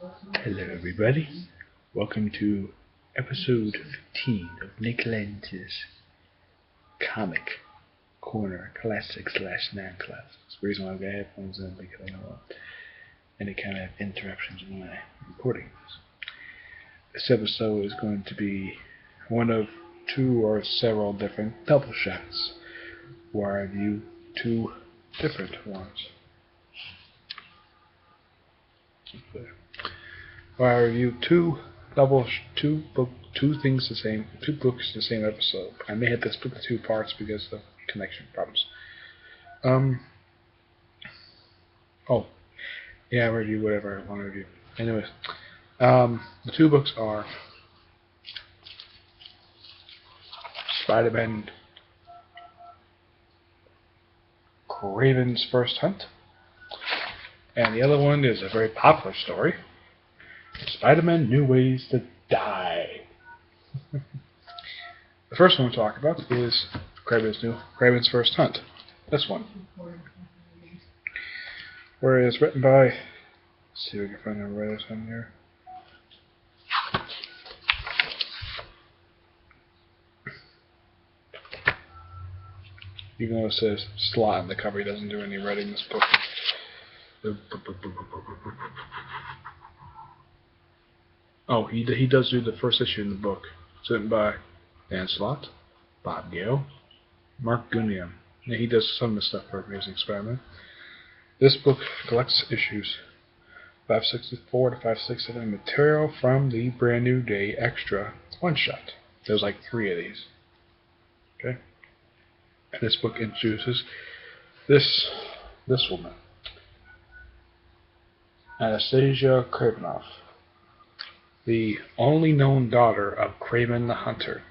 Hello, everybody. Welcome to episode 15 of Nick Lenz's Comic Corner Classic / Non-Classics. The reason why I've got headphones in because I don't want any kind of interruptions in my recording. This episode is going to be one of two or several different double shots, where I review two different ones. Where I review two books the same episode. I may have to split the two parts because of connection problems. Oh, yeah, I review whatever I want to review. Anyways, the two books are Spider-Man Kraven's First Hunt, and the other one is a very popular story, Spider-Man New Ways to Die. The first one we'll talk about is Kraven's First Hunt. This one. Where it is written by, let's see if we can find the writers on here. Even though it says slot on the cover, he doesn't do any writing in this book. Oh, he does do the first issue in the book. It's written by Dan Slott, Bob Gale, Mark Guniam. And he does some of the stuff for Amazing Spider-Man. This book collects issues 564 to 567 material from the Brand New Day Extra one-shot. There's like 3 of these. Okay? And this book introduces this woman, Anastasia Kraven, the only known daughter of Kraven the Hunter.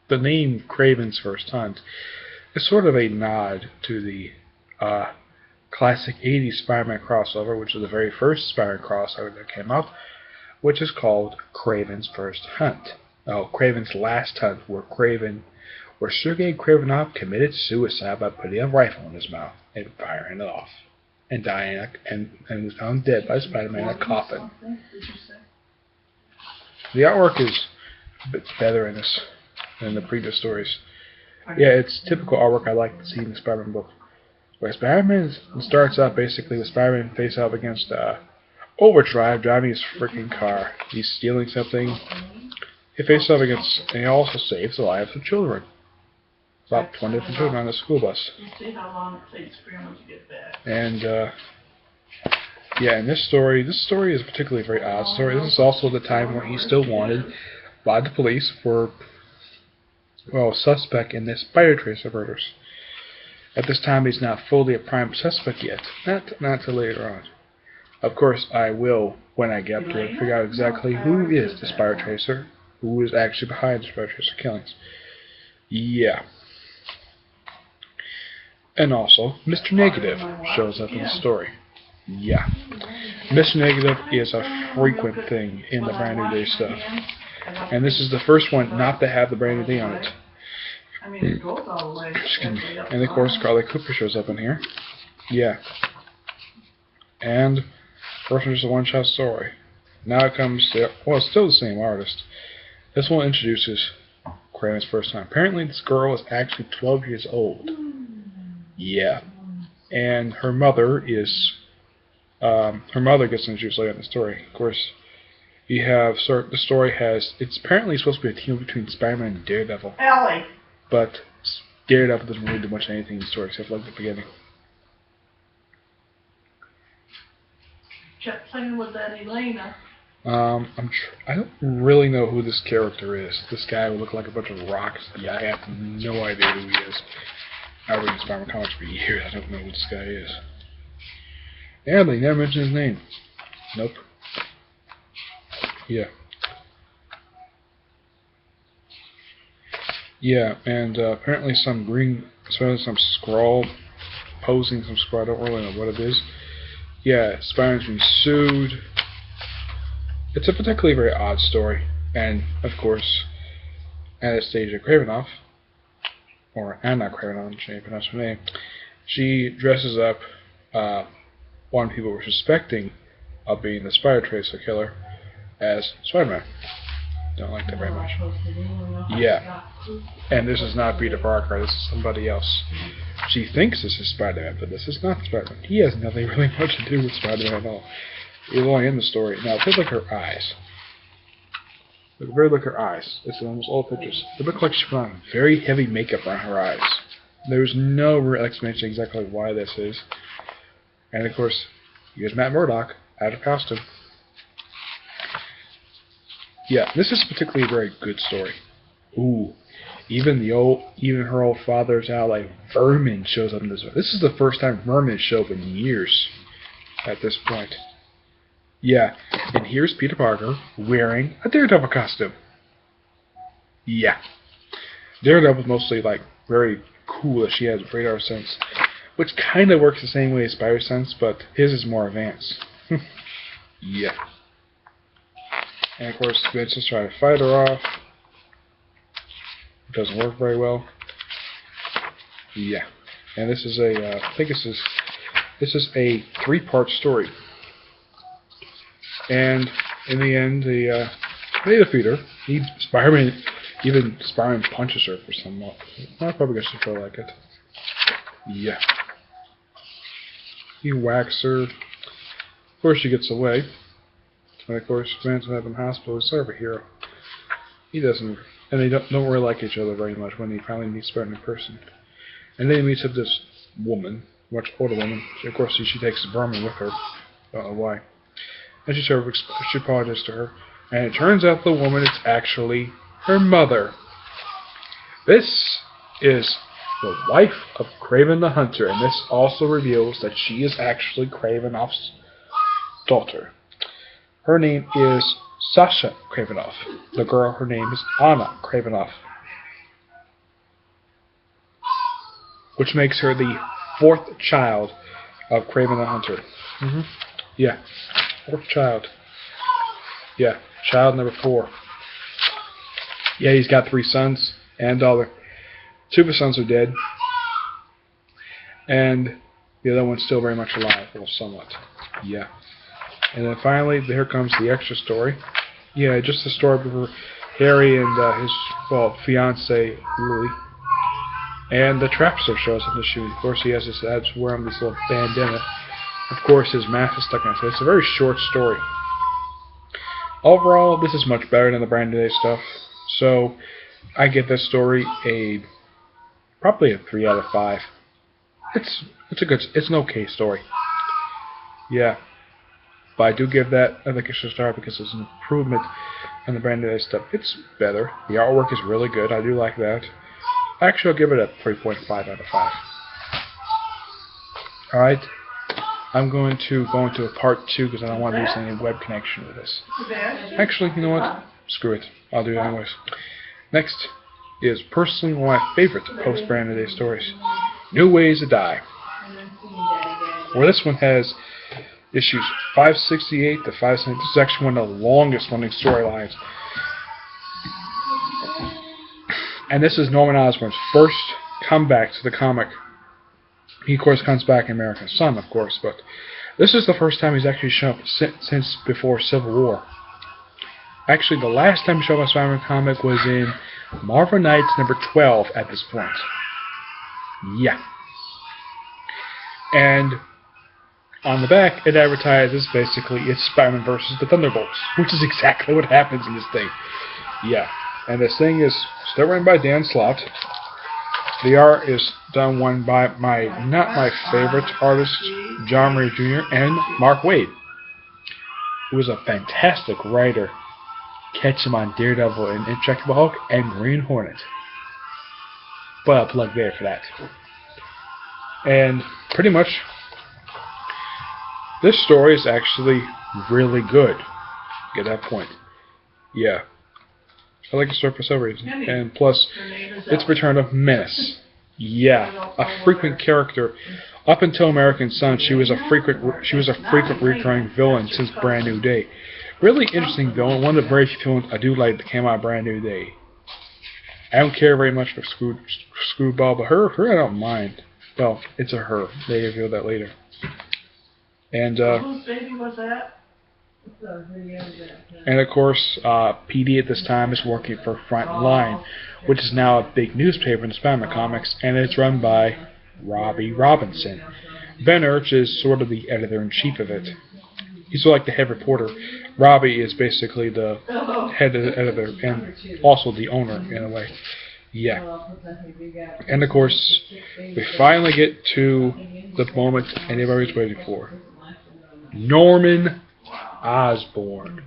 The name Kraven's First Hunt is sort of a nod to the classic 80s Spider-Man crossover, which is the very first Spider-Man crossover that came out, which is called Kraven's First Hunt. Oh, Kraven's Last Hunt, where Sergei Kravenov committed suicide by putting a rifle in his mouth and firing it off, and dying and was found dead by Spider-Man in a coffin. The artwork is a bit better in this than the previous stories. Yeah, it's typical artwork I like to see in the Spider-Man book. Where Spider-Man starts out basically with Spider-Man face off against Overdrive driving his freaking car. He's stealing something. He faces off against, and he also saves the lives of children. About 20 different children on a school bus. See how long it takes for him to get back. And yeah, in this story is a particularly very odd story. This is also the time where he's still wanted by the police for, well, suspect in the Spider Tracer murders. At this time, he's not fully a prime suspect yet. Not till later on. Of course, I will, when I get to it, figure out exactly who is the Spider Tracer, who is actually behind the Spider Tracer killings. Yeah. And also, Mr. Negative shows up in the story. Yeah. Mr. Negative is a frequent thing in the Brand New Day stuff. And this is the first one not to have the Brand New Day on it. Excuse me. And of course, Carly Cooper shows up in here. Yeah. And first one's just a one-shot story. Now it comes to, well, it's still the same artist. This one introduces Kraven's First Time. Apparently, this girl is actually 12 years old. Yeah. And her mother gets introduced later in the story. Of course, you have, the story has, it's apparently supposed to be a team between Spider-Man and Daredevil. Ellie. But Daredevil doesn't really do much of anything in the story except like the beginning. Kept playing with that Elena. I don't really know who this character is. This guy would look like a bunch of rocks. Yeah, I have no idea who he is. I've read Spider-Man comics for years. I don't know who this guy is. Yeah, they never mentioned his name. Nope. Yeah. Yeah, and apparently some scroll, posing some scroll, I don't really know what it is. Yeah, Spider-Man's been sued. It's a particularly very odd story, and of course, Anastasia Kraven, or Anna Kraven, she pronounced her name, she dresses up one people were suspecting of being the Spider Tracer killer as Spider-Man. Don't like that very much. Yeah. And this is not Peter Parker, this is somebody else. She thinks this is Spider-Man, but this is not Spider-Man. He has nothing really much to do with Spider-Man at all. He's only in the story. Now, take a look at her eyes. Look very look at her eyes. It's in almost all pictures. It looks like she put on very heavy makeup on her eyes. There's no real explanation exactly why this is. And of course, here's Matt Murdock out of costume. Yeah, this is particularly a very good story. Ooh, even her old father's ally Vermin shows up in this one. This is the first time Vermin showed up in years at this point. Yeah, and here's Peter Parker wearing a Daredevil costume. Yeah, Daredevil's mostly like very cool. She has radar sense, which kind of works the same way as Spider Sense, but his is more advanced. Yeah. And of course, Lenz is trying to fight her off. It doesn't work very well. Yeah. And this is a, I think this is a 3-part story. And in the end, they defeat her. Spider-Man punches her for some. I probably guess she feel like it. Yeah. He whacks her. Of course, she gets away. And of course, Vance up in the hospital is sort of a hero. He doesn't, and they don't really like each other very much when he finally meets Spider-Man in person. And then he meets up this woman, much older woman. Of course, she takes Vermin with her. I don't know why. And she apologizes to her. And it turns out the woman is actually her mother. This is the wife of Kraven the Hunter, and this also reveals that she is actually Kravenoff's daughter. Her name is Sasha Kravenoff. The girl, her name is Anna Kravenoff. Which makes her the 4th child of Kraven the Hunter. Yeah, 4th child. Yeah, child number 4. Yeah, he's got 3 sons and daughter. 2 of his sons are dead. And the other one's still very much alive, well, somewhat. Yeah. And then finally, here comes the extra story. Yeah, just the story of Harry and his, fiancée, Lily. And the Trapster shows up in the shoot. Of course, he has his abs wearing this little bandana. Of course, his mask is stuck in his face. It's a very short story. Overall, this is much better than the Brand New Day stuff. So, I give this story probably a 3 out of 5. It's an okay story. Yeah. But I do give that an extra star because it's an improvement on the Brand New Day stuff. It's better. The artwork is really good. I do like that. Actually, I'll give it a 3.5 out of 5. Alright. I'm going to go into a part 2 because I don't want to use any web connection with this. Actually, you know what? Screw it. I'll do it anyways. Next is personally one of my favorite post-Brand New Day stories. New Ways to Die. Where this one has issues 568 to 570. This is actually one of the longest running storylines. And this is Norman Osborn's first comeback to the comic. He, of course, comes back in American Son, of course, but this is the first time he's actually shown up since before Civil War. Actually, the last time he showed up in a Spider-Man comic was in Marvel Knights number 12 at this point. Yeah. And on the back, it advertises basically it's Spider-Man versus the Thunderbolts, which is exactly what happens in this thing. Yeah. And this thing is still written by Dan Slott. The art is done by not my favorite artist, John Ray Jr. and Mark Waid, who is a fantastic writer. Catch him on Daredevil and Intractable Hulk and Green Hornet. But I'll plug there for that. And pretty much, this story is actually really good. Get that point. Yeah. I like the story for some reason. And plus, it's Return of Menace. Yeah. A frequent character. Up until American Son, she was a frequent recurring villain since Brand New Day. Really interesting villain. One of the very few villains I do like that came out Brand New Day. I don't care very much for Screwball, but her I don't mind. Well, it's a her. They reveal that later. And whose baby was that? And of course, PD at this time is working for Frontline, which is now a big newspaper in Spider-Man comics, and it's run by Robbie Robinson. Ben Urch is sort of the editor-in-chief of it. He's sort of like the head reporter. Robbie is basically the head editor and also the owner, in a way. Yeah. And of course, we finally get to the moment anybody's waiting for. Norman Osborn.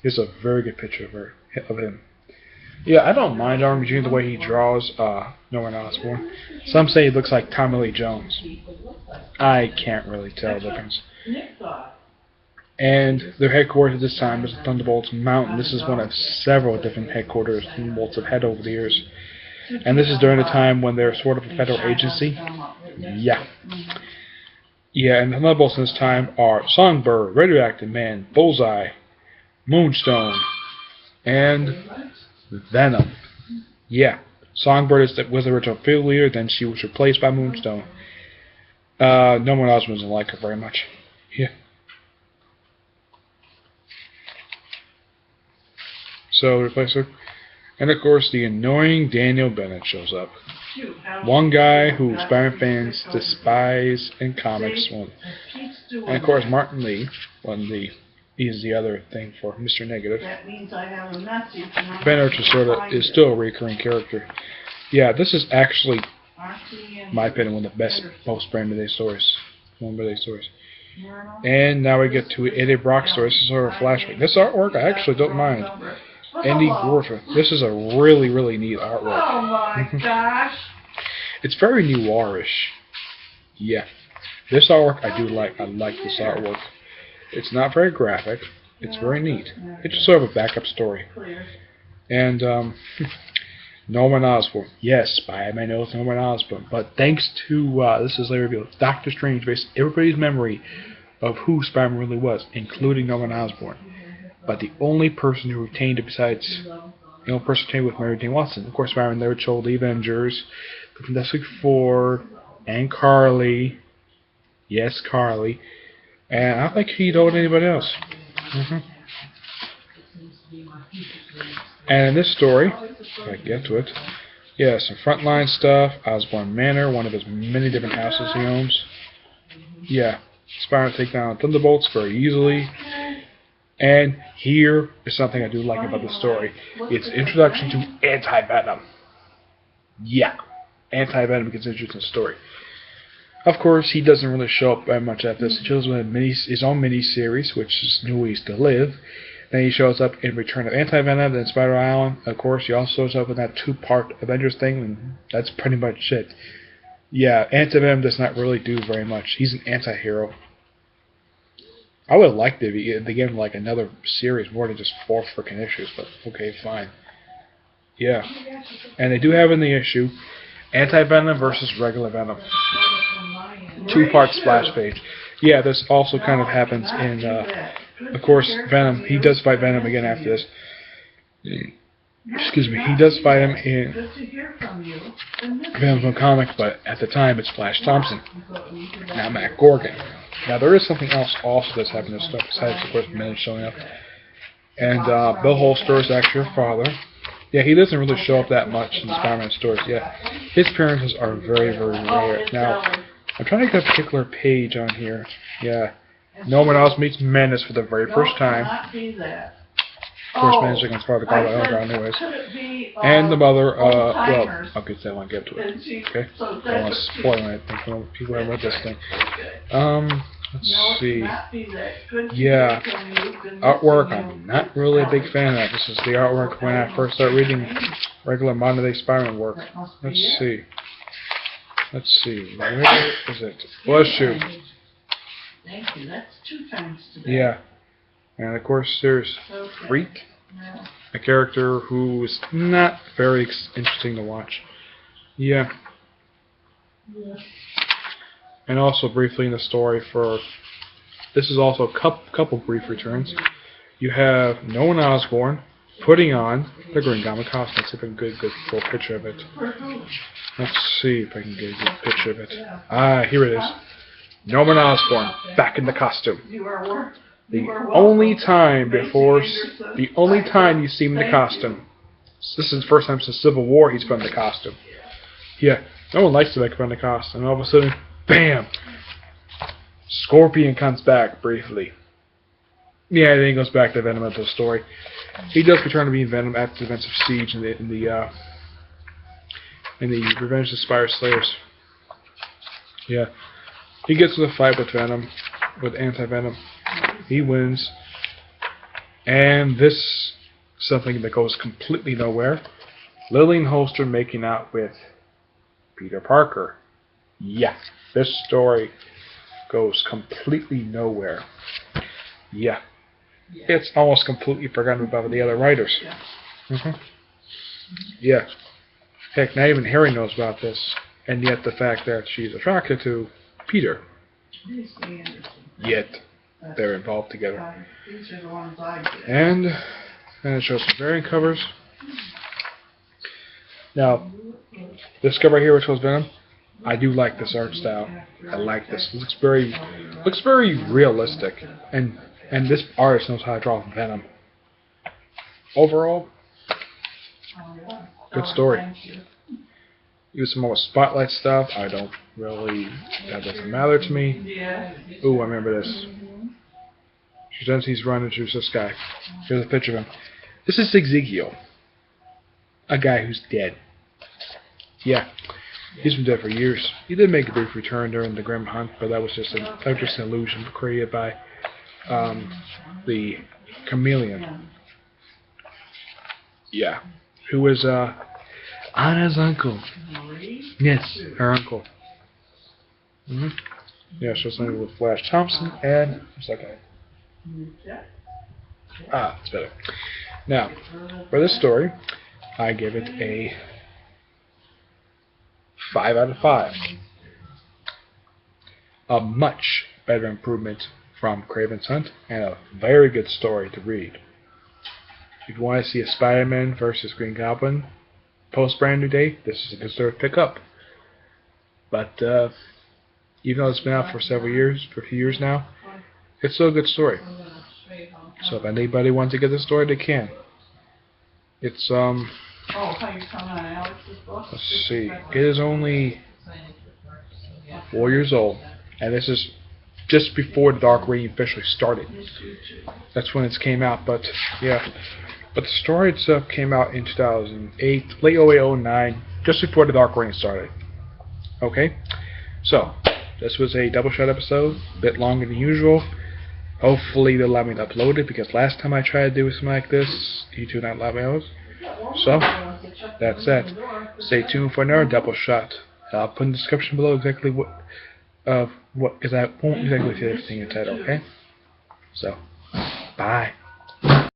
Here's a very good picture of him. Yeah, I don't mind RMG the way he draws Norman Osborn. Some say he looks like Tommy Lee Jones. I can't really tell the difference. And their headquarters at this time is Thunderbolts Mountain. This is one of several different headquarters Thunderbolts have had over the years. And this is during a time when they're sort of a federal agency. Yeah. Yeah, and the Thunderbolts in this time are Songbird, Radioactive Man, Bullseye, Moonstone, and Venom. Yeah. Songbird was the original field leader, then she was replaced by Moonstone. No one else doesn't like her very much. Yeah. So, replace her. And of course, the annoying Daniel Bennett shows up. One guy who Spider-Man fans despise in comics. And of course, Martin Lee, he's the other thing for Mr. Negative. Bennett is still a recurring character. Yeah, this is actually, in my opinion, one of the best post-Spider-Man Day stories. And now we get to Eddie Brock's story. This is sort of a flashback. This artwork I actually don't mind. Andy Gorfa. This is a really, really neat artwork. Oh my gosh. It's very noirish. Yeah. This artwork I do like. I like this artwork. It's not very graphic. It's very neat. It's just sort of a backup story. And Norman Osborn. Yes, Spider-Man knows Norman Osborn. But thanks to, this is later revealed, Doctor Strange based everybody's memory of who Spider-Man really was, including Norman Osborn. But the only person who retained it besides the only person retained with Mary Jane Watson. Of course, Spider-Man never told the Avengers, the Fantastic Four, and Carly. Yes, Carly. And I don't think he told anybody else. And in this story, if I get to it, yeah, some frontline stuff. Osborn Manor, one of his many different houses he owns. Yeah, Spider-Man take down Thunderbolts very easily. And here is something I do like about the story. It's introduction to Anti-Venom. Yeah, Anti-Venom gets introduced in the story. Of course, he doesn't really show up very much after this. He shows up in his own mini-series, which is New Ways to Live. Then he shows up in Return of Anti-Venom, then Spider Island. Of course, he also shows up in that 2-part Avengers thing, and that's pretty much it. Yeah, Anti-Venom does not really do very much. He's an anti-hero. I would have liked it if they gave him like another series more than just 4 freaking issues, but okay, fine. Yeah. And they do have in the issue Anti-Venom versus regular Venom. 2-part splash page. Yeah, this also kind of happens in, of course, Venom. He does fight Venom again after this. Excuse me. He does fight him in Venom's comic, but at the time it's Flash Thompson, not Matt Gorgon. Now, there is something else also that's happened in this stuff, besides, of course, men showing up. And Bill Holster is actually her father. Yeah, he doesn't really show up that much in the Spider-Man stories. Yeah, his appearances are very, very rare. Now, I'm trying to get a particular page on here. Yeah, Norman Osborn meets Menace for the very first time. Of course, Menace against Father God by Underground anyways. And the mother, well, I'll get to that when I get to it. Okay? I don't want to spoil anything for people who haven't read this thing. Let's see. Yeah, artwork, I'm not really a big fan of that. This is the artwork when I first started reading regular modern-day Spider-Man work. Let's see. Where is it? Bless you. Thank you. That's 2 times today. Yeah. And of course, there's Freak, a character who is not very interesting to watch. Yeah. And also briefly in the story for, this is also a couple brief returns. You have Norman Osborn putting on the Green Goblin costume. Let's see if I can get a good full picture of it. Let's see if I can get a good picture of it. Ah, here it is. Norman Osborn back in the costume. The only time you see him in the costume. This is the first time since Civil War he's put in the costume. Yeah, no one likes to make fun of the costume. All of a sudden, bam! Scorpion comes back briefly. Yeah, then he goes back to Venom at the story. He does return to being Venom after the events of Siege in the Revenge of the Spire Slayers. Yeah, he gets to the fight with Venom, with Anti-Venom. He wins, and this something that goes completely nowhere. Lillian Holster making out with Peter Parker. Yeah, this story goes completely nowhere. Yeah. It's almost completely forgotten about the other writers. Yeah. Heck, not even Harry knows about this. And yet the fact that she's attracted to Peter. Yet they're involved together. And it shows some variant covers. Now, this cover here, which was Venom, I do like this art style. I like this. It looks very realistic, and this artist knows how to draw Venom. Overall, good story. Use some more Spotlight stuff. I don't really. That doesn't matter to me. Ooh, I remember this. She says he's running through this guy. Here's a picture of him. This is Ezekiel, a guy who's dead. Yeah. He's been dead for years. He did make a brief return during the Grim Hunt, but that was just an illusion created by the Chameleon. Yeah. Who was Anna's uncle. Yes, her uncle. Yeah, so something with Flash Thompson and it's better. Now, for this story, I give it a 5 out of 5. A much better improvement from Kraven's Hunt, and a very good story to read. If you want to see a Spider-Man versus Green Goblin post Brand New Day, this is a good story to pick up. But even though it's been out for a few years now, it's still a good story. So if anybody wants to get this story, they can. It's let's see. It is only 4 years old, and this is just before the Dark Reign officially started. That's when it came out, but yeah. But the story itself came out in 2008, late 08, 09, just before the Dark Reign started. Okay? So, this was a double shot episode, a bit longer than usual. Hopefully they'll allow me to upload it, because last time I tried to do something like this, YouTube did not allow me. So, that's it. Stay tuned for another double shot. I'll put in the description below exactly what, because I won't exactly say everything in the title, okay? So, bye.